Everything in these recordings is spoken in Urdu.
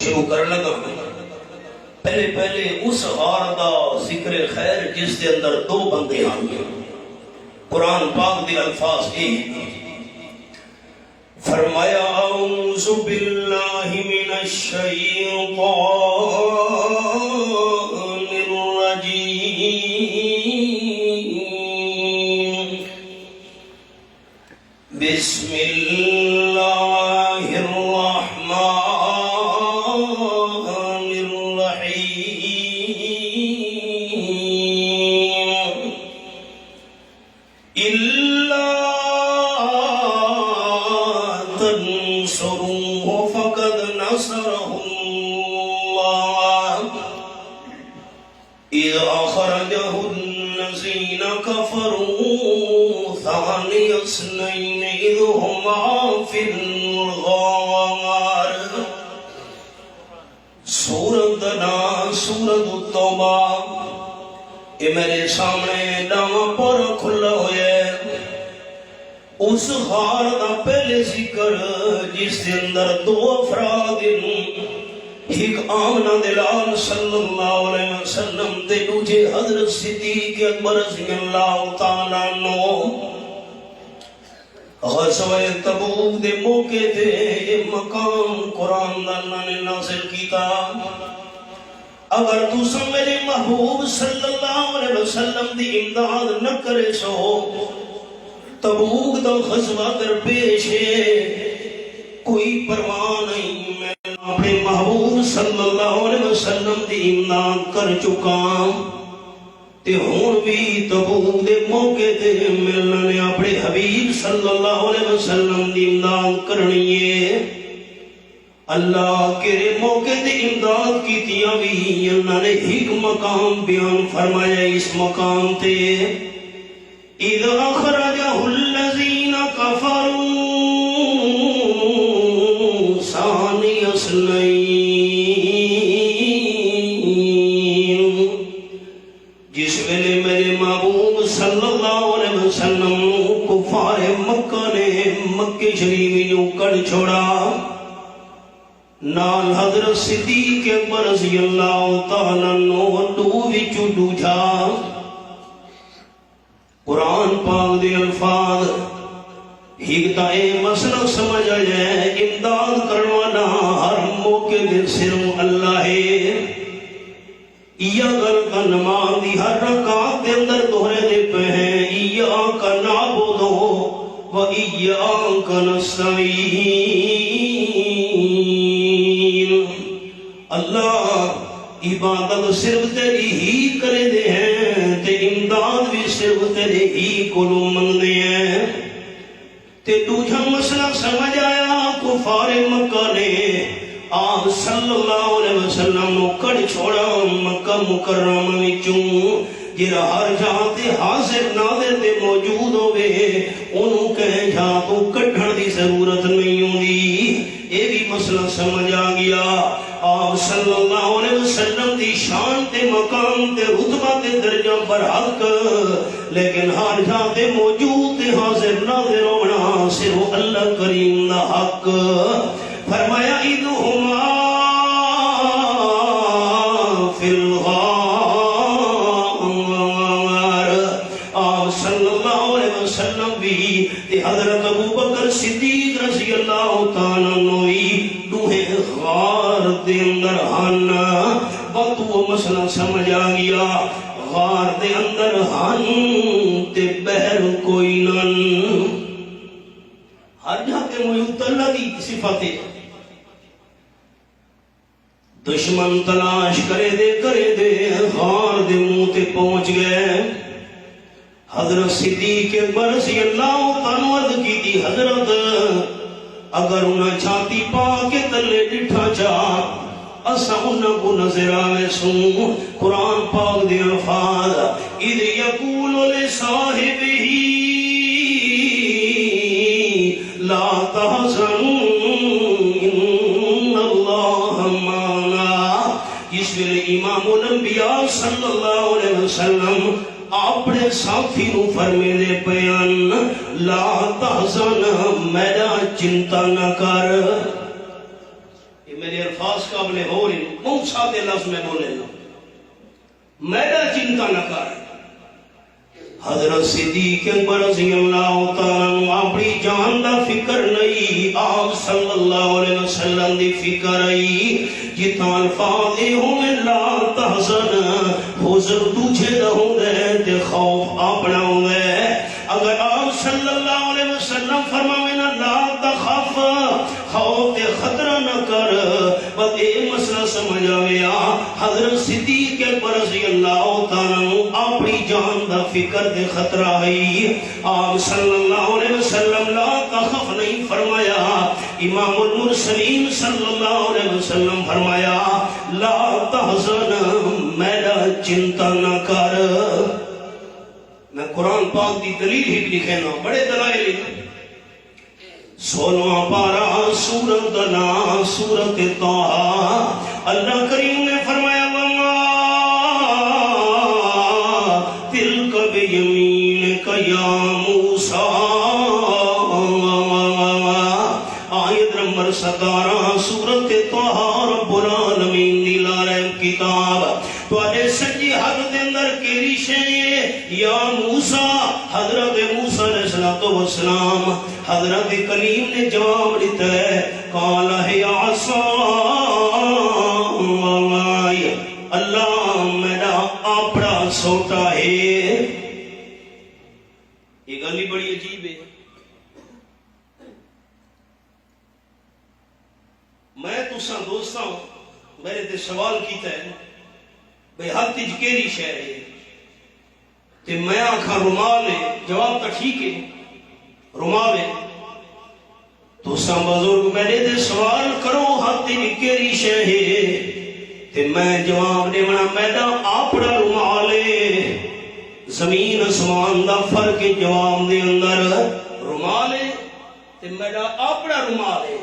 شروع کر لگا پہلے اس غار دا ذکر خیر جس دے اندر دو بندے آنگے قرآن پاک دے الفاظ فرمایا اعوذ باللہ من الشیطان الرجیم بسم اللہ الرحمن الرحیم إلا تنصروه فقد نصره الله إذ أخرجه الذين كفروا ثاني اثنين إذ هما في الغار سورة التوبہ یہ میرے سامنے نام پر کھلا ہوئے اس غار دا پہلے ذکر جس کے اندر دو افراد ایک آمنہ دلال صلی اللہ علیہ وسلم تے دوجے حضرت صدیق اکبر رضی اللہ تعالیٰ عنہ غزوہ تبوک دے موقع تے یہ مقام قرآن اللہ نے نازل کیتا اگر تو میرے محبوب صلی اللہ علیہ وسلم دی امداد نہ کرے سو تبوک دا غزوہ در پیش ہے کوئی پرواہ نہیں میں اپنے محبوب صلی اللہ علیہ وسلم دی امداد کر چکا تے ہون بھی تبوک دے موقع تے ملنا نے اپنے حبیب صلی اللہ علیہ وسلم دی امداد کرنی ہے اللہ کے موقع دے امداد کی تیاں بھی اللہ نے ایک مقام بیان فرمایا اس مقام تے اِذْ أَخْرَجَهُ الَّذِينَ كَفَرُوا ثَانِيَ اثْنَيْنِ جس ویلے میرے محبوب صلی اللہ علیہ وسلم کفار مکہ نے مکہ شریف جو کڑ چھوڑا نال حضرت صدیق اکبر رضی اللہ تعالیٰ عنہ دو وچ دوجا قرآن پاک دے الفاظ ایک تا اے مسئلہ سمجھ آئے امداد کروانا ہر موقع دے صرف اللہ ہے ایاکا کا نماز دی ہر رکعت دے اندر دوہرے دے پہ ہیں ایاکا نعبدو و ایاکا نستعین اللہ عبادت صرف تیری ہی کرے دے ہیں تے امداد بھی صرف تیرے ہی کلو من دے ہیں تے دوجہ مسئلہ سمجھ آیا کفار مکہ نے آپ صلی اللہ علیہ وسلم نو کڑ چھوڑا مکہ مکرمہ وچوں جرا ہر جہاں تے حاضر ناظر تے موجود ہوئے انہوں کہیں جہاں تو کڑھن دی ضرورت نہیں ہوں دی یہ بھی مسئلہ سمجھ آ گیا آپ صلی اللہ علیہ وسلم دی شان تے مقام تے رتبہ تے درجہ پر حق لیکن ہر جہاں تے موجود تے حاضر ناظر ہونا صرف اللہ کریم دا حق فرمایا اِذْهُمَا فِي الْغَارِ آپ صلی اللہ علیہ وسلم بھی تے حضرت ابوبکر صدیق رضی اللہ تعالیٰ عنہ دوہے غار دے اندر ہن بات وہ مسئلہ سمجھ آ گیا غار دے اندر ہن تے بہر کوئی نن ہر جہاں تے موجود اللہ دی صفاتیں دشمن تلاش کرے دے غار دے منہ تے پہنچ گئے حضرت صدیق اکبر رضی اللہ تعالیٰ عرض کی تھی حضرت اگر انہیں چھاتی پا کے تلے ڈٹھا چاہ اسا انہیں کو نظر آئے سوں قرآن پاک دے الفاظ اِذْ يَقُولُ لِصَاحِبِهِ لَا تَحْزَنْ إِنَّ اللَّهَ مَعَنَا جس ویلے امام الانبیاء صلی اللہ علیہ وسلم اپنے ساتھی نو فرمے دے پیان لا تحزن میرا چنتا نہ کر یہ میرے الفاظ بس قابل ہو رہی بہت سادے لفظ میں بولے نا میرا چنتا نہ کر حضرت صدیق اکبر رضی اللہ تعالیٰ اپنی جان دا فکر نہیں آپ صلی اللہ علیہ وسلم دی فکر آئی جتنا الفاظ ہوں لا تحزن حضر تجھے دا ہوں دے تے خوف اپنا ہوں دے اگر آپ صلی اللہ علیہ وسلم فرمائے نا لا تخف خوف تے خطرہ نہ کر بس ایک مسئلہ سمجھ آیا حضرت صدیق اکبر رضی اللہ تعالیٰ اپنی جان دا فکر دے خطرہ ہے آپ صلی اللہ علیہ وسلم لا تخف نہیں فرمایا امام المرسلین صلی اللہ علیہ وسلم فرمایا لا تحزن میرا چنتا نہ کر میں قرآن پاک دی دلیل ہی لکھے نا بڑے دلائل سولہواں پارہ سورت دنا سورت طٰہٰ اللہ کریم نے فرمایا وما تلک بیمینک یا موسیٰ آیت نمبر 17 سورت طٰہٰ رب العالمین دلا رہے کتاب تو اے سجی حد دے اندر کیری شے یا موسیٰ حضرت موسیٰ علیہ السلام حضرت کلیم نے جواب دیتا ہے قال ہے عصای اللہ میرا اپنا سوٹا ہے یہ گلی بڑی عجیب ہے میں تساں دوستاں میرے تے سوال کیتا ہے بھئی ہاتھ تج کیری شے ہے تے میں آنکھاں رومال ہے جواب تو ٹھیک ہے رومال ہے تو ساں بزرگ میرے دے سوال کرو ہاتھ کیری شے ہے تے میں جواب دے منا میڈا اپنا رومال ہے زمین اسمان دا فرق جواب دے اندر رومال ہے تے میڈا اپنا رومال ہے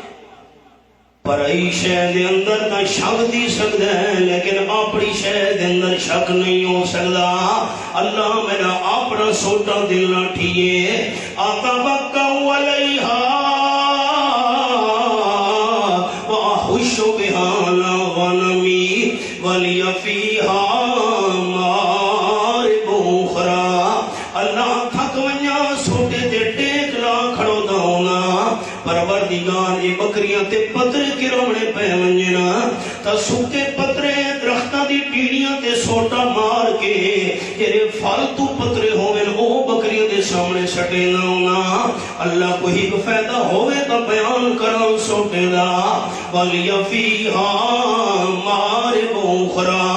پر ای شہد دے اندر تا شک دی سکتا ہے لیکن اپنی شہد دے اندر شک نہیں ہو سکتا اللہ میرا اپنا سوٹا دل نہ ٹھیے اتبکا علیہا واحش بہا لا غنمی ولی فیہا مارب اخرى اللہ تھک ونیا سوٹے دے ٹیک لا کھڑو داؤنا پروردگار یہ بکریاں تے پترے کی رونے پہ منجنا تا سوکے پترے درختہ دی پیڑیاں تے سوٹا مار کے جیرے فالتو پترے ہوئے او بکریاں دے سامنے سٹے نہ ہونا اللہ کو ہی فائدہ ہوئے تا بیان کرا سوٹے دا وَلِيَ فِيهَا مَارِبُ اُخْرَى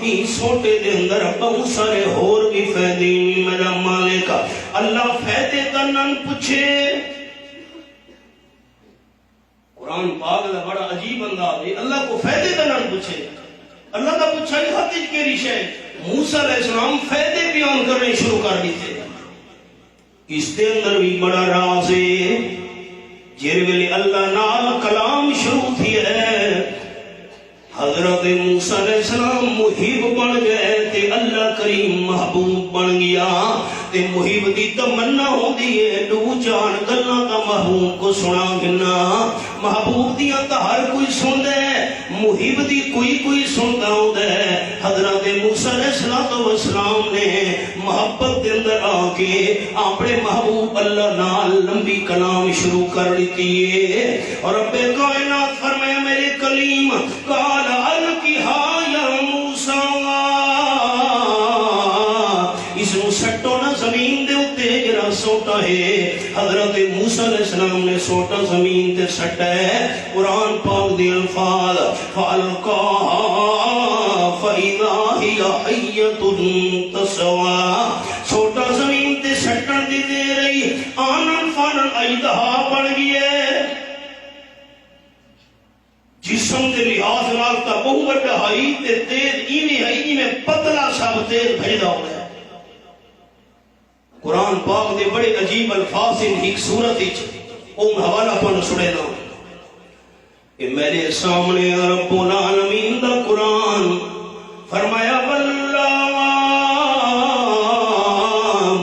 این سوٹے دے اندر بہت سارے اور بھی فائدے میرا مالکہ اللہ فائدے کا نن پوچھے قرآن پاک دا بڑا عجیب انداز ہے اللہ کو فائدے کا نہ پوچھے اللہ کا پوچھا یہ حد کے رشے موسیٰ علیہ السلام فائدے بیان کرنے شروع کر دیتے اس دے اندر بھی بڑا راز ہے جیر ویلے اللہ نال کلام شروع تھی ہے حضرت موسیٰ علیہ السلام محب بن گئے تے اللہ کریم محبوب بن گیا تے محب دی تمنا ہو دیئے دو جان گلنا تا محبوب کو سنا گنا محبوب دیا تا ہر کوئی سن دے محب دی کوئی سنتا ہو دے حضرت موسیٰ علیہ السلام نے محبت دے اندر آکے اپنے محبوب اللہ نال لمبی کلام شروع کر لیتی ہے اور رب کائنات فرمایا میرے کلیم قال القها یا موسیٰ اس نو سٹو نہ زمین دے اتے جرا سوٹا ہے حضرت موسیٰ علیہ السلام نے سوٹا زمین دے سٹا ہے قرآن پاک دی الفاظ فَأَلْقَاهَا فَإِذَا هِيَ حَيَّةٌ تَسْعَىٰ سوٹا زمین دے سٹا دی دے رہی آنن فانن اجدہا بن گئے جسم دے لحاظ نالتا بہو بڑا ہائی تے تیز ایویں ہائی میں پتلا سب تیز بھیجا ہو گیا قرآن پاک دے بڑے عجیب الفاظ ان ایک صورت ہی اون حوالہ پن سڑے نا کہ میرے سامنے رب العالمین دا قرآن فرمایا واللہ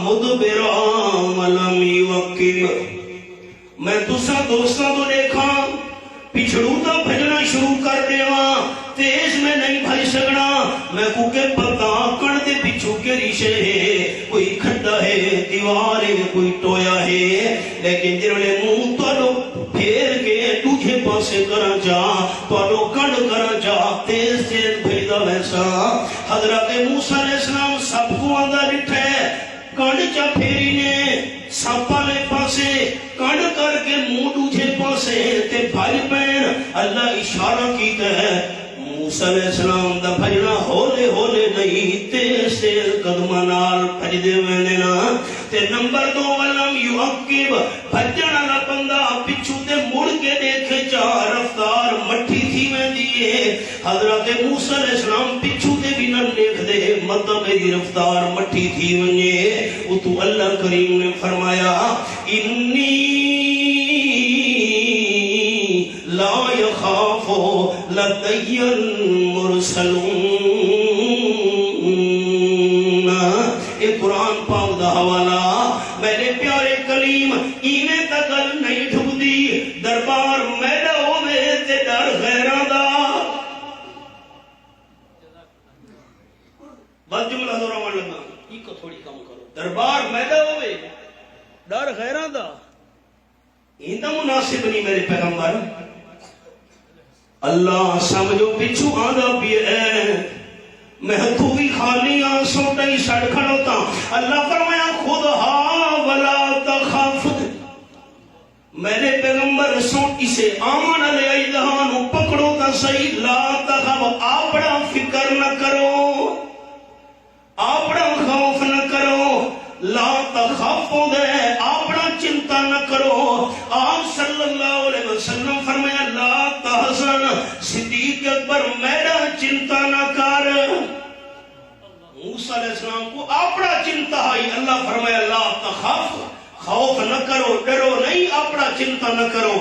مدبرا ولم یوکب میں تسا دوستاں تو دیکھا پچھڑو تا بھجنا شروع کر دیواں کو کہ پتا کڑ دے پچھو کے رشے ہے، کوئی کھڈا ہے، دیوار ہے، کوئی ٹویا ہے، لیکن جنہوں منہ توڑو پھیر کے تجھے پاسے کرا جا، توڑو کڑ کرا جا، تیز تیز بھیدا ویسا۔ حضرت موسیٰ علیہ السلام سب کو آندہ لٹھے، کڑ چا پھیری نے سپا لے پاسے، کڑ کر کے منہ دوجھے پاسے تے بھائی پین اللہ اشارہ کیتا ہے۔ موسیٰ علیہ السلام دا بھجنا ہولے ہولے نہیں، تیز تیز قدمہ نال بھج دے وینے نا۔ تے نمبر 2 ولم یعقب، بھجن والا بندہ پچھو تے مڑ کے دیکھے چا رفتار مٹھی تھی ویندی ہے۔ حضرت موسیٰ علیہ السلام پچھو تے بھی نہ دیکھ دے، مطلب میری رفتار مٹھی تھی ونجے۔ وہ تو اللہ کریم نے فرمایا انی لا یخاف لدی المرسلون۔ اے قرآن پاک دا حوالہ میرے پیارے کلیم ایویں تا گل نہیں ٹھکدی، دربار میڈا ہووے تے ڈر غیراں دا۔ بس جملہ دہراون لگا، ایکو تھوڑی کم کرو، دربار میڈا ہووے ڈر غیراں دا، ایندا مناسب نہیں میرے پیغمبر۔ اللہ سمجھو پچھو آدھا بھی ہے، میں تو بھی خالی آنسوٹا ہی سڑ کھڑوتا۔ اللہ فرمایا خودہا ولا تخاف، میرے پیغمبر سوٹ اسے آمن علیہ ایدہانو پکڑو تا صحیح، لا تخاف، آپڑا فکر نہ کرو، آپڑا خوف نہ کرو، لا تخاف دے آپڑا چنتا نہ کرو۔ آپ صلی اللہ علیہ وسلم فرمایا لا تحزن، صدیق اکبر میرا چنتا نہ کر۔ موسیٰ علیہ السلام کو آپڑا چنتا ہے، اللہ فرمایا لا تخاف، خوف نہ کرو، ڈرو نہیں، آپڑا چنتا نہ کرو۔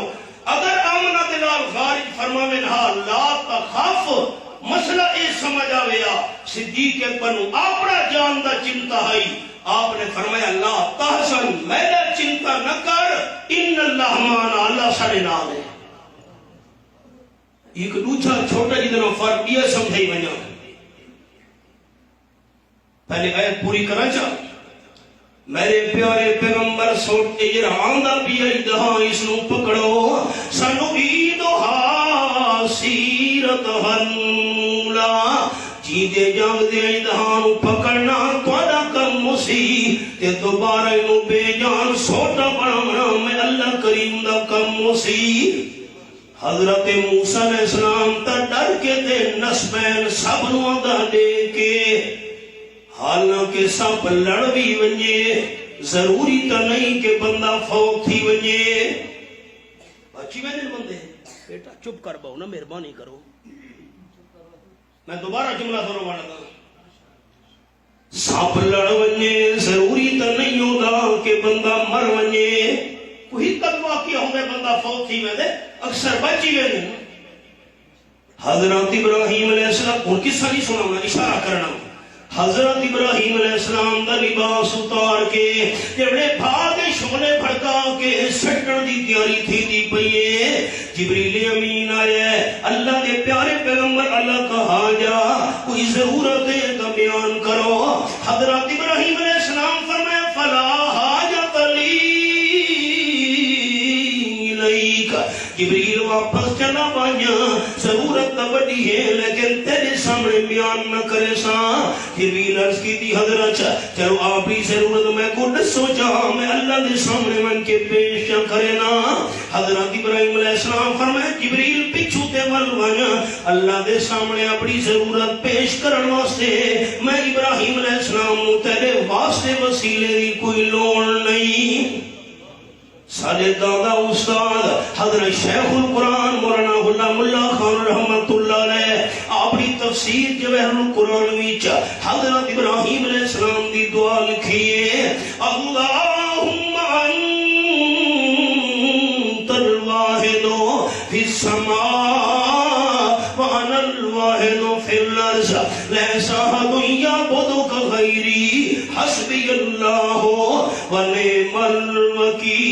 اگر آمنہ دلال غارج فرماوے نہا لا تخاف، مسئلہ اے سمجھ آویا صدیق اکبر نو آپڑا جان دا چنتا ہے، آپ نے فرمایا لا تحزن، میرا چنتا نہ کر، ان اللہ مانا، اللہ سارے نال ہے۔ ایک دوسرا چھوٹا جتنا فرق یہ سمجھائی بنا، پہلے آیت پوری کرا چاہ میرے پیارے پیغمبر سوٹے جرہاں دا بھی ایدہاں اس نو پکڑو، سنو ایدہا سیرت ہنولا، جیدے جنگ دے ایدہاں پکڑنا توڑا کم مسی، تے دوبارہ انو بے جان سوٹا بڑھانا میں اللہ کریم دا کم مسی۔ حضرت موسیٰ علیہ السلام تا ڈر کے دے نسبین سب نو دا دے کے، حالانکہ سب لڑ بھی ونجے، ضروری تا نہیں کہ بندہ فوت تھی ونجے۔ بچی میں دن بندے بیٹا چپ کر باؤ نا، مہربانی کرو، میں دوبارہ جملہ دونوں والا تھا۔ سب لڑ ونجے، ضروری تا نہیں ہوگا کہ بندہ مر ونجے، کوئی تک واقعہ ہوگا بندہ فوت تھی میں دے، اکثر بچی میں دن۔ حضرت ابراہیم علیہ السلام، ان کی ساری سنا میں اشارہ کرنا، حضرت ابراہیم علیہ السلام دا لباس اتار کے جبڑے بھاگے شغلے بھڑکا کے سٹن دی تیاری تھی دی پئیے، جبریل امین آئے، اللہ دے پیارے پیغمبر اللہ کہا جا کوئی ضرورت ہے تو بیان کرو۔ حضرت ابراہیم علیہ السلام فرمائے فلا حاجت لی الیک، جبریل واپس چلا پایا، ضرورت تو بڑی ہے لیکن تیرے سامنے بیان نہ کرے سا۔ جبریل عرض کی تھی حضرت چلو آپ ہی ضرورت میں کو دسو جہاں میں اللہ دے سامنے من کے پیش کرے نا۔ حضرت ابراہیم علیہ السلام فرمائے جبریل پچھو تے ولوانا، اللہ دے سامنے اپنی ضرورت پیش کرن واسطے میں ابراہیم علیہ السلام تیرے واسطے وسیلے دی کوئی لوڑ نہیں۔ سارے دادا استاد حضرت شیخ القرآن مولانا غلام اللہ خان رحمت اللہ علیہ اپنی تفسیر جواہر القرآن وچ حضرت ابراہیم علیہ السلام دی دعا لکھیے، اللہم انت الواحد فی السماء وانا الواحد فی الارض لیس احد یعبدک غیری حسبی اللہ ونعم الوکیل۔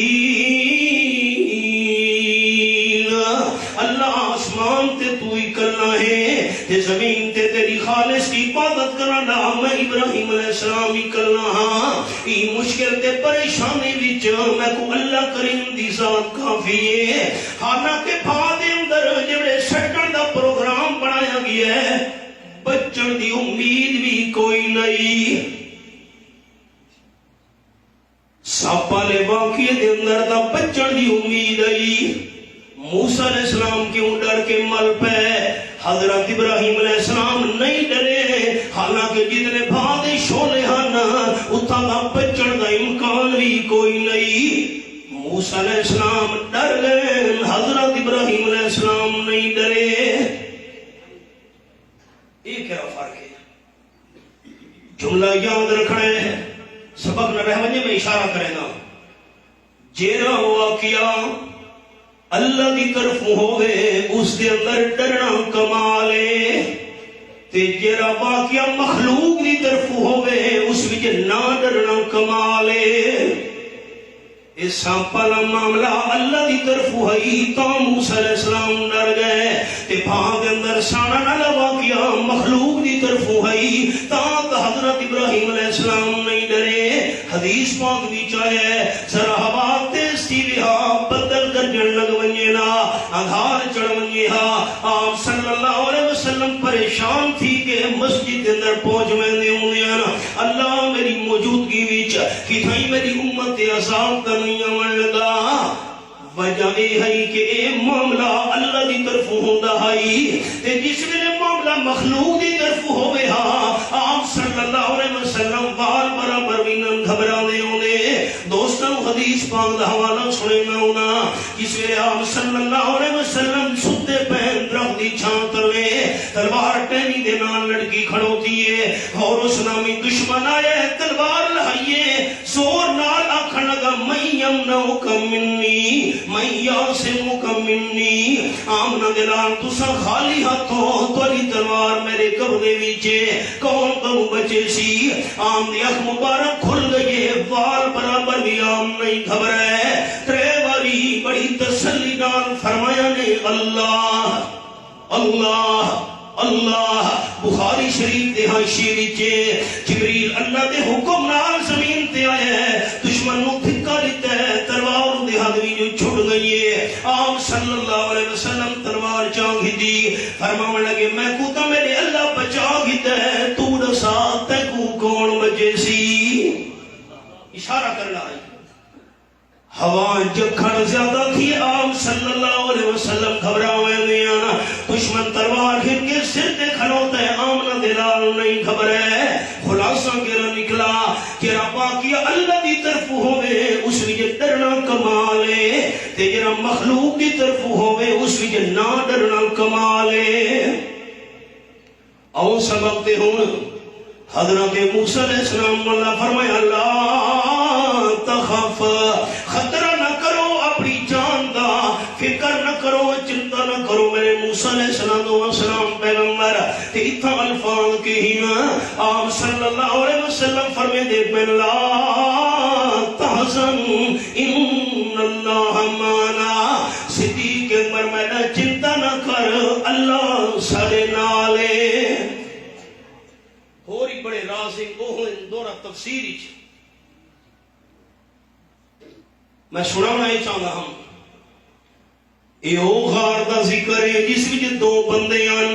اللہ آسمان تے تو ہی کرنا ہے، تے زمین تے تیری خالص کی عبادت کرنا میں ابراہیم علیہ السلام ہی کرنا ہاں ای مشکل تے پریشانی وچ میں کو اللہ کریم دی ذات کافی ہے حالانکہ بھا دے اندر جڑے سٹن دا پروگرام بنایا گیا ہے بچن دی امید بھی کوئی نہیں سب والے واقعے دے اندر دا بچن دی امید آئی موسیٰ علیہ السلام کیوں ڈر کے مل پہ حضرت ابراہیم علیہ السلام نہیں ڈرے حالانکہ جتنے بھادے شولے ہن اتھا دا بچن دا امکان بھی کوئی نہیں موسیٰ علیہ السلام ڈر گئے حضرت ابراہیم علیہ السلام نہیں ڈرے ایک ہے فرق ہے جملہ یاد رکھنے سبق نہ رہنے میں اشارہ کرے گا جیرا واقعہ اللہ دی طرف ہوئے اس کے اندر ڈرنا کمالے تے جیرا واقعہ مخلوق دی طرف ہوئے اس وچ نہ ڈرنا کمالے اس سامپالا معاملہ اللہ دی طرف ہوئی تا موسیٰ علیہ السلام ڈر گئے تے بھاگ اندر سانا نہ واقعہ مخلوق دی طرف ہوئی تا حضرت ابراہیم علیہ السلام نہیں ڈرے حدیث پاک بھی چاہے ذرا ہوا تیز تھی بہا بدل کر جن لگ ونجے نا آدھار چڑھ ونجے ہا آپ صلی اللہ علیہ وسلم پریشان تھی کہ مسجد کے اندر پہنچ میں دے ہوں اللہ میری موجودگی ویچ کہ تھائی میری امت عذاب کا نہیں آمن لگا وجہ یہ ہے کہ اے معاملہ اللہ دی طرف ہوندہ ہے تے جس میں معاملہ مخلوق دی طرف ہوئے ہاں آپ صلی اللہ علیہ وسلم بار برابر بھی نہ گھبرا دے ہونے دوستوں حدیث پاک دا حوالہ سنے میں ہونا جس میں آپ صلی اللہ علیہ وسلم ستے پہن درخت دی چھان تروے تلوار ٹہنی دے نال لڑکی کھڑوتی ہے اور اس نامی دشمن آئے تلوار لہائیے زور نال آکھن لگا میں یمنعک منی میں یاسمک منی آمنہ دلان تسا خالی ہاتھوں توری تلوار میرے قبضے ویچے کون کم بچے سی آم دی اخ مبارک کھل گئے وال برابر بھی آم نہیں گھبرے ترے باری بڑی تسلی نال فرمایا نے اللہ اللہ اللہ بخاری شریف دے حاشیے وچے جبریل اللہ دے حکم نال زمین تے آیا ہے دشمن نو دھکا دیتا ہے تلوار دے ہاتھ وچوں چھٹ گئی ہے آپ صلی اللہ علیہ وسلم تلوار چانگھی دی فرماون لگے میں کو تو میرے اللہ بچا گیتا ہے تو دسا تے کو کون بچے سی اشارہ کر رہا ہے ہوا جکھن زیادہ تھی آپ صلی اللہ علیہ وسلم گھبرا ہوئے نہیں آنا دشمن تلوار کھر کے سر تے کھڑوتا ہے آمنہ دلال نہیں گھبرے خلاصہ کہنا نکلا کہ ربا کیا اللہ دی طرف ہوئے اس وجہ ڈرنا کمالے تے جرا مخلوق دی طرف ہوئے اس وجہ نہ ڈرنا کمالے اور سبب تے ہوں حضرت موسیٰ علیہ السلام اللہ فرمایا اللہ تخف خطرہ نہ کرو اپنی جان دا فکر نہ کرو چنتا نہ کرو میرے موسیٰ علیہ السلام پیغمبر تے اتھا الفاظ کے ہی آپ صلی اللہ علیہ وسلم فرمے دے میں لا تحزن ان اللہ مانا صدیق اکبر میں چنتا نہ کر اللہ سارے نالے ہوری بڑے رازق اوہن دورہ تفسیری چھے میں سنانا ہی چاہتا ہوں ایو غار دا ذکر ہے جس وچ دو بندے آن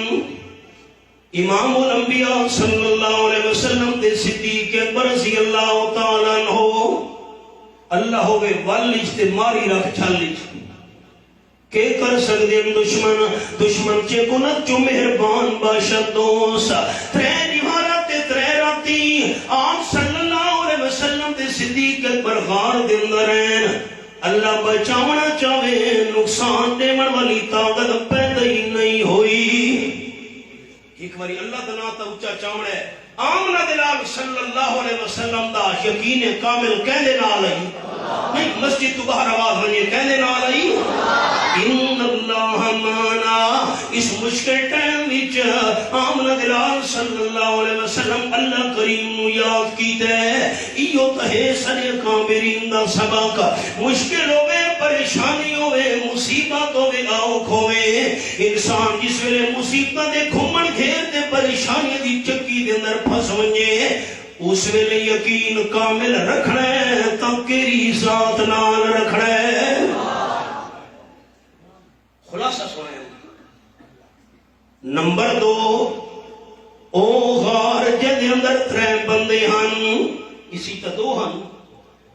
امام الانبیاء صلی اللہ علیہ وسلم تے صدیق اکبر رضی اللہ تعالیٰ عنہ اللہ ہوئے والج تے ماری رکھ چھالج کہ کر سکتے ہیں دشمن چے کنت جو مہربان باشد دوسا ترے دیوارات ترے راتی آپ صلی اللہ علیہ وسلم تے صدیق اکبر غار دے اندر ہیں اللہ بچاونا چاہے نقصان دے من والی طاقت پیدا ہی نہیں ہوئی ایک باری اللہ دناتا اچھا چاہنے آمنہ دلال صلی اللہ علیہ وسلم دا یقین کامل کہنے نہ آلائی نہیں مسجد تو باہر آواز بنیے کہنے نہ آلائی ان اللہ مانا اس مشکل ٹائم وچ آمنہ دلال صلی اللہ علیہ وسلم اللہ کریم نو یاد کیتے ایو تہے سنے کامرین دا سبق مشکل ہوئے پریشانی ہوئے مصیبت ہوئے آؤکھ ہوئے انسان جس ویلے مصیبت دے گھمن گھیر دے پریشانی دی چکی دے اندر پھس ونجے اس ویلے یقین کامل رکھنا ہے تو کیری ذات نال رکھنا ہے خلاصہ سنیں نمبر 2 او غار جد اندر 3 بندے ہن اسی تا 2 ہن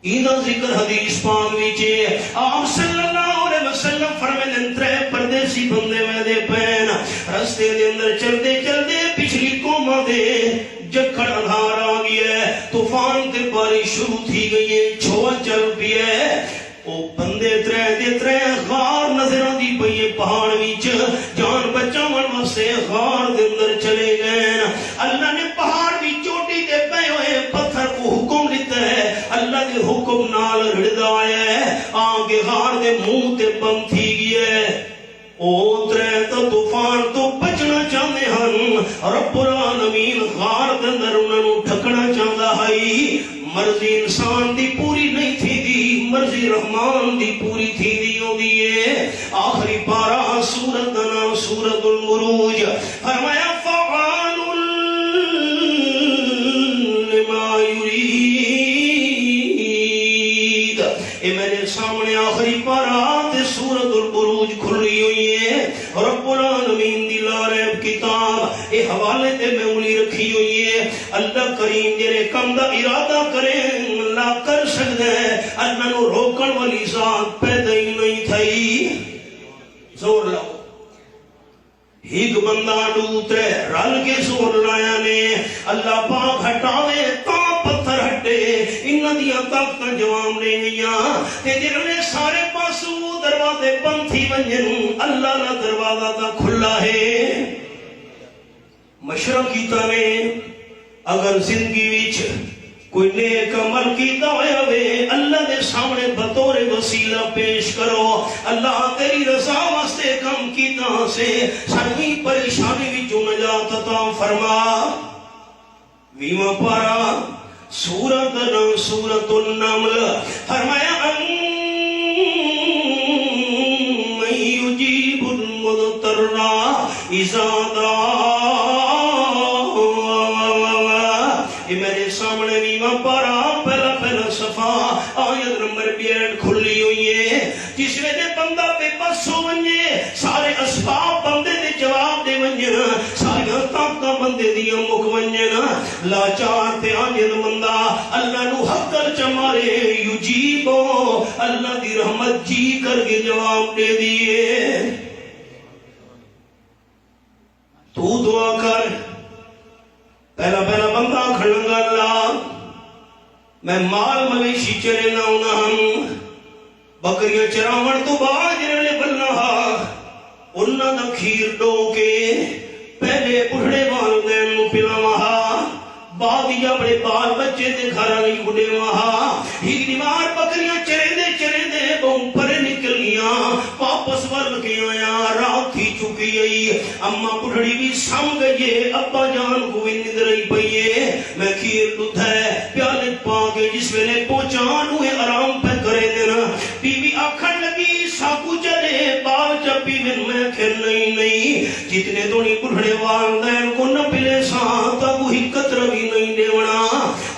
ایدہ ذکر حدیث پاک ویچے آپ صلی اللہ علیہ وسلم فرمائیں 3 پردیسی بندے میں دے پین رستے دے اندر چلتے چلتے پچھلی قومہ دے جکڑ اندھار آگئی ہے طوفان تے بارش شروع تھی گئی ہے چھوا چل پی ہے او بندے 3 غار نظر دی پئیے پہاڑ وچ جان بچاون واسطے غار دے اندر چلے گئے اللہ نے پہاڑ دی چوٹی تے پے ہوئے پتھر کو حکم دیتا ہے اللہ دے حکم نال رڑدا ہے آگے غار دے منہ تے بند تھی گئی ہے او 3 تو طوفان تو بچنا چاہتے ہیں رب العالمین غار دے اندر انہاں نوں ڈھکنا چاہتا ہے مرضی انسان دی پوری نہیں تھی دی مرضی رحمان دی پوری تھی دی ہو دیئے آخری پارہ سورت کا نام سورت البروج فرمایا فعال لما یرید اے میرے سامنے آخری پارہ تے سورت البروج کھلی ہوئی ہے رب العالمین دی لاریب کتاب اے حوالے تے میں انہی رکھی ہوئی ہے اللہ کریم جنہیں کم دا ارادہ کریں اللہ کر سکتے ہیں اللہ نو روکن والی ذات پیدا ہی نہیں تھئی زور لاؤ ایک بندہ دوترے رل کے زور لایا نے اللہ پاک ہٹاوے تا پتھر ہٹے انہاں دیاں طاقتاں جواب لے گئیاں تے جنہوں نے سارے پاسوں دروازے بند تھی ونجن اللہ نہ دروازہ تا کھلا ہے مشرق کیتا نے اگر زندگی وچ کوئی نیک عمل کیتا ہویا وے اللہ دے سامنے بطور وسیلہ پیش کرو اللہ تیری رضا واسطے کم کیتا سے سنی پریشانی وچوں نجات عطا فرما 20واں پارہ سورت النمل فرمایا من یجیب المضطر اذا دعا میرے سامنے 20واں پارہ پہلا صفحہ آیت نمبر 62 کھلی ہوئی ہے جس میں دے بندہ بے بس ہو ونجے سارے اسباب بندے دے جواب دے ونجنا سارے طاقتاں بندے دیا مک ونجنا لاچار تے آجد بندہ اللہ نو حق کر چمارے یجیبو اللہ دی رحمت جی کر کے جواب دے دیئے تو دعا کر پہلا بندہ کھڑنگا اللہ میں مال مویشی چرے نہ ہونا ہم بکریاں چراون تو بعد جنہنے بلنا انہاں دا کھیر ڈو کے پہلے بڑھڑے والدین نو پلاواں بعد یا بڑے بال بچے دے گھرا نہیں گھڑے وہاں ہی دیوار بکریاں چرے دے بہن پرے نکل گیا واپس ورل کے آیا رات تھی چکی آئی اما بڑھڑی بھی سام گئے ابا جان کو بھی ندرئی پئیے میں کھیر دودھ ہے پیالے پاکے جس میں نے پہنچان ہوئے آرام پہ کرے دینا بی بی آکھن لگی ساکو چلے بال چپی میں کھر نہیں جتنے دونی بڑھڑے والدین کو نہ پلے ساتھ اب وہی قطر بھی نہیں دیونا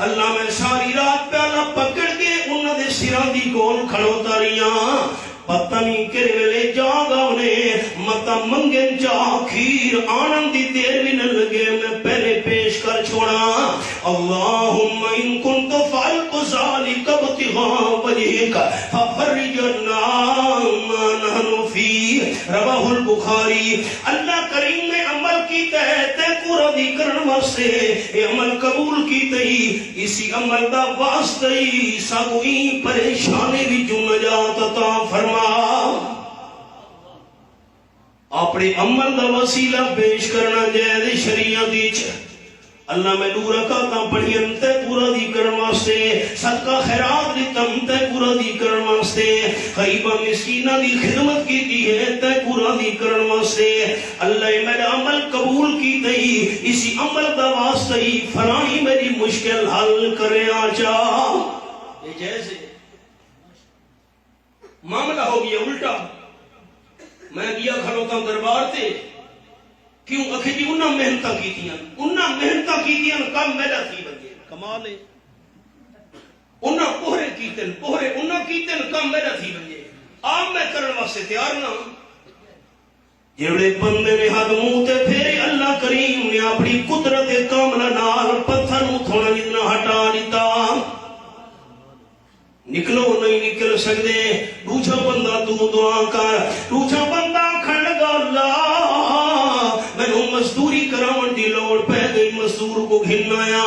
اللہ میں ساری رات پیالہ پکڑ کے انہوں نے سران دی گول کھڑو تاریاں پتہ نہیں کرے ویلے جاگا انہیں متا منگن جا کھیر آنم دی دیر بھی نہ لگے میں پہلے پیش کر چھوڑا اللہم ان کنتو فالق ذالک ابتغاء وجہک ففرجنا ما نحن فی رواہ البخاری اللہ کریم نے عمل کی تے پورا دی کرن واسطے اے عمل قبول کی تے اسی عمل دا واسطے ساگوئی پریشانی بھی جو نجات عطا فرما اپنے عمل دا وسیلہ پیش کرنا جائے شریعت دیچ اللہ میں دور رکھاتا پڑھین تے پورا دی کرن واسطے صدقہ خیرات دیتم تے پورا دی کرن واسطے غریبہ مسکینہ دی خدمت کی دی ہے تے پورا دی کرن واسطے اللہ میرا عمل قبول کی دی اسی عمل دا واسطے فلائی میری مشکل حل کرے آجا یہ جیسے معاملہ ہو گیا الٹا. میں گیا کھلوتا دربار تے کیوں اکھے جی انہاں محنتاں کیتیاں کم میرا تھی بندے کمال ہے. انہاں پوہرے انہاں کیتن کم میرا تھی بندے آپ میں کرن واسطے تیار نہ. جڑے بندے نے ہاتھ منہ تے پھیرے اللہ کریم نے اپنی قدرت کاملہ نال پتھر نو تھوڑا جتنا ہٹا دیتا. نکلو نہیں نکل سکتے. دوسرا بندہ تو دعا کر. دوسرا بندہ کھڑ گا اللہ مینوں مزدوری کراون دی لوڑ پہ گئی. مزدور کو گھنایا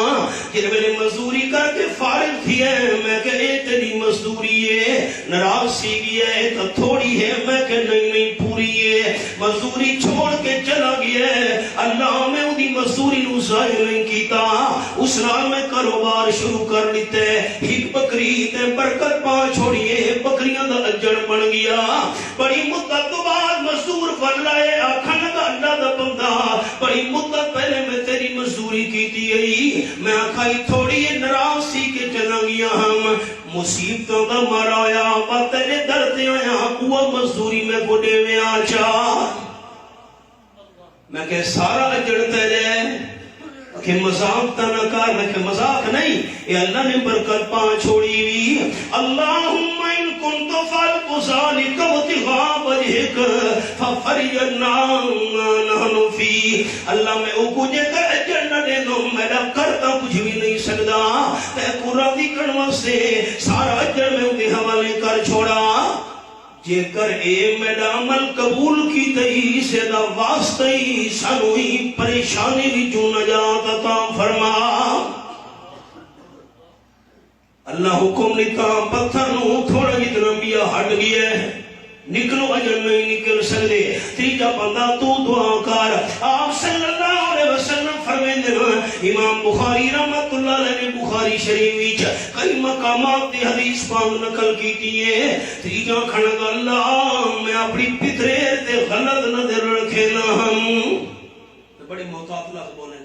جن ویلے مزدوری کر کے فارغ تھی ہے میں کہ اے تیری مزدوری ہے ناراض سی گیا ہے تو تھوڑی ہے میں کہ نہیں پوری ہے. مزدوری چھوڑ کے چلا گیا ہے. اللہ میں اُدی مزدوری نو ضائع نہیں کیتا. اس نال میں کاروبار شروع کر دیتے. ایک بکری تے برکت پا چھوڑیے بکریاں دا اجڑ بن گیا. بڑی مدت تو بعد مزدور بن لائے آکھن لگا اللہ دا بندہ بڑی مدت پہلے میں تیری مزدوری کیتی گئی. میں آکھائی تھوڑی ناراض سی کے چلا گیا ہم مصیبتوں کا مرایا با تیرے درد آیا وہ مزدوری میں گڈے میں آ جا. میں کہ سارا اجڑ تیرے کہ مذاق تا نہ کر. میں کہ مذاق نہیں اے اللہ نے برکت پا چھوڑی ہوئی. اللہم ان کنت فعلت ذلک ابتغاء وجہک ففرجنا نحن فی. اللہ میں او کچھ کر اجڑ نہ دے دو میرا کرتا کچھ بھی نہیں سکتا. تے قرآن دی کڑوا سے سارا اجڑ میں ان کے حوالے کر چھوڑا. جے کر اے میرا عمل قبول کی تئی سے دا واسطہ ہی سانو ہی پریشانی بھی جو نجات عطا فرما. اللہ حکم نکا پتھر نو تھوڑا جتنا بیا ہٹ گیا ہے. نکلو اجر نہیں نکل سکتے. تیجا بندہ تو دعا کر. آپ صلی اللہ علیہ وسلم فرمائیں دینا امام بخاری رحمت اللہ علیہ نے بخاری شریف وچ کئی مقامات دی حدیث پاک نقل کیتی ہے. تیجا کھڑا اللہ میں اپنی پترے تے غلط نظر رکھے نہ ہم بڑی محتاط لفظ بولے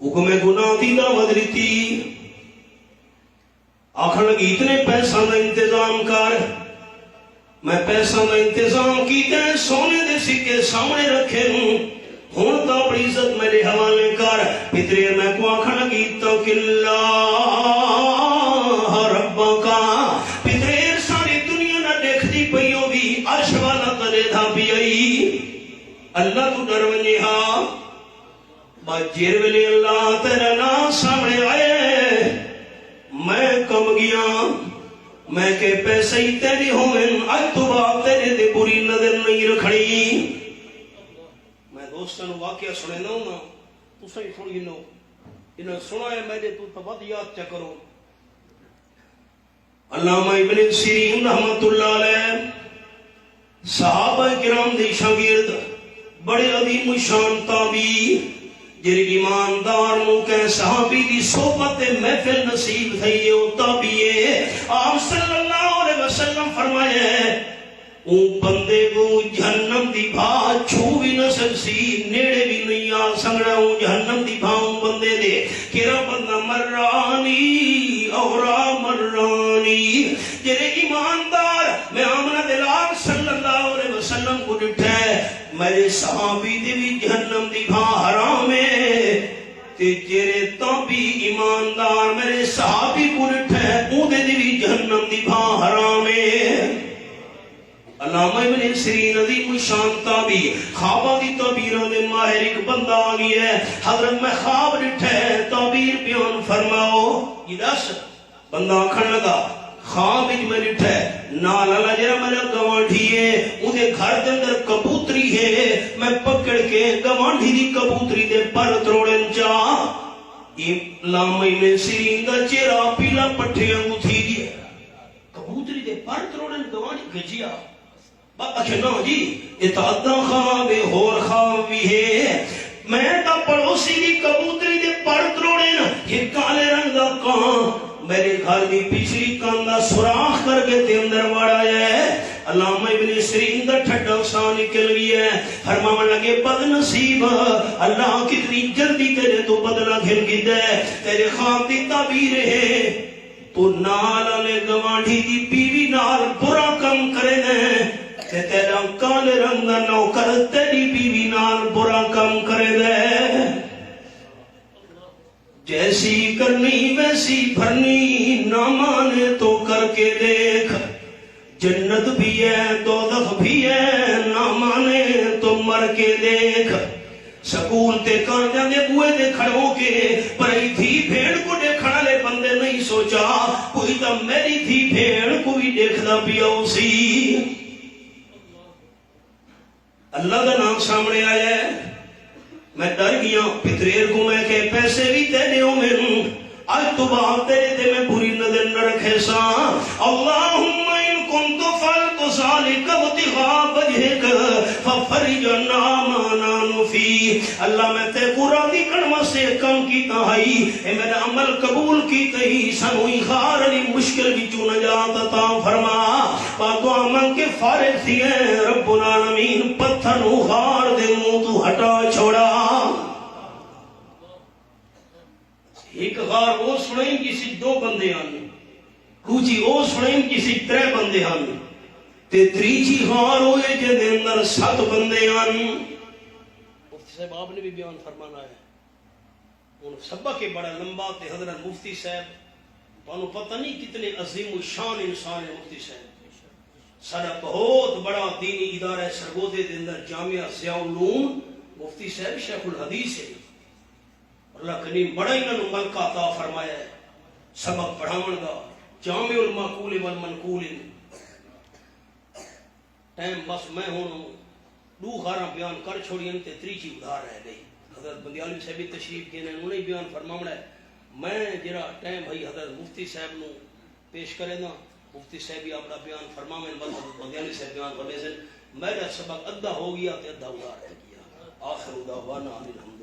حکم گناہ دی دعوت دیتی. آخر لگی اتنے پیسہ کا انتظام کر. میں پیسہ کا انتظام کیتے ہیں سونے دے سکے سامنے رکھے ہوں ہوں تو اپنی عزت میرے حوالے کر. پترے میں کو آخر لگی تک اللہ ربا کا. پترے ساری دنیا نہ دیکھ دی پئیوں بھی عرش والا تلے تھا بھی آئی. اللہ تو ڈر ونجے ہاں باجیر ویلے اللہ تیرا نام سامنے آئے میں کم گیا. میں کہ پیسے ہی تیرے ہوئے اج تو بعد تیرے دے بری نظر نہیں رکھنی. میں دوستوں واقعہ سنے نہ ہوں تو صحیح سنی نو انہوں سنا ہے میرے تو تبت یاد چا کرو. علامہ ابن سیرین رحمت اللہ علیہ صحابہ کرام دی شاگرد بڑے عظیم شان تابعی جڑے ایماندار نو کہ صحابی دی صحبت محفل نصیب تھی او تابعی. آپ صلی اللہ علیہ وسلم فرمائے او بندے کو جہنم دی بھا چھو بھی نہ سکسی نیڑے بھی نہیں آ سکنا. او جہنم دی بھا بندے دے کیرا بندہ مرانی اورا مرانی جڑے ایماندار میں آمنہ دلال صلی اللہ علیہ وسلم کو ڈٹھا ہے میرے صحابی دے بھی جہنم دی بھا حرام ہے تے جیرے تابی ایماندار میرے صحابی کو ڈٹھا ہے او دے بھی جہنم دی بھا حرام ہے. علامہ ابن سیرین عظیم شان تابعی خوابہ دی تعبیروں دے ماہر ایک بندہ آگی ہے. حضرت میں خواب ڈٹھا ہے تعبیر بیان فرماؤ. یہ دس بندہ کھڑ لگا خواب اج میں ڈٹھا ہے نال اللہ جرا میرا گوانڈھی ہے اندھے گھر دے اندر کبوتری ہے میں پکڑ کے گوانڈھی دی کبوتری دے پر تروڑن چا. علامہ ابن سیرین دا چہرہ پیلا پٹھے انگو تھی گیا. کبوتری دے پر تروڑن گوانڈھی گھجیا اچھا نا جی اتعدہ خواب ہور خواب بھی ہے. میں تا پڑوسی دی کبوتری دے پر تروڑے نا یہ کالے رنگ دا کان میرے گھر دی پچھلی کان دا سوراخ کر کے تے اندر وڑا ہے. علامہ ابن سیرین دا ٹھڈا سا نکل گیا ہے. فرمانے لگے بد نصیب اللہ کتنی جلدی تیرے تو بدلہ گھن گیا ہے. تیرے خواب دی تعبیر ہے تو نال نے گوانڈی دی بیوی نال برا کم کرے دے تے تیرا کالے رنگ دا نوکر تیری بیوی نال برا کم کرے دے جیسی کرنی ویسی بھرنی نہ مانے تو کر کے دیکھ جنت بھی ہے دوزخ بھی ہے نہ مانے تو مر کے دیکھ سکول تے کانجاں دے بوئے دے کھڑوں کے پر ای تھی بھیڑ کو دیکھنا لے بندے نہیں سوچا کوئی تا میری تھی بھیڑ کوئی دیکھنا پیاؤ سی اللہ دا نام سامنے آیا ہے میں ڈر گیا پتریر کو میں کہ پیسے بھی تیرے ہوں میں آج تو بات تیرے تے میں بری نظر نہ رکھے سا اللہم ان کنت فعلت ذالک ابتغاء وجہک ففرجنا ما نحن فی اللہ میں تے کو راضی کرنے سے کم کیتا ہے اے میرا عمل قبول کیتے ہی سنوئی خار علی مشکل وچوں نجات عطا فرما پاکو امن کے فارغ تھی ہیں رب العالمین پتھر نو خار دے منہ تو ہٹا چھوڑا ایک غار او سنائیں کسی دو بندے آنے دوجی او سنائیں کسی ترے بندے آنے تے تریجی غار ہوئے جے دے اندر 7 بندے آنے مفتی صاحب آپ نے بھی بیان فرمانا ہے ان سبق کے بڑا لمبا تے حضرت مفتی صاحب پانو پتہ نہیں کتنے عظیم و شان انسان ہے مفتی صاحب سارا بہت بڑا دینی ادارہ سرگودے دے اندر جامعہ ضیاء العلوم مفتی صاحب شیخ الحدیث ہے اللہ کریم بڑا انہوں ملکہ عطا فرمایا ہے سبق پڑھاون دا جامع المعقول والمنقول ٹائم بس میں ہوں دو غاراں بیان کر چھوڑی تے تریجی ادھار رہ گئی حضرت بندیالوی صاحب تشریف کینے انہیں بیان فرماونا ہے میں جرا ٹائم بھائی حضرت مفتی صاحب نو پیش کرے نا مفتی صاحب بھی اپنا بیان فرماویں بس حضرت بندیالوی صاحب بیان کرنے سے میرا سبق ادھا ہو گیا تے ادھا ادھار رہ گیا آخر دعوانا الحمد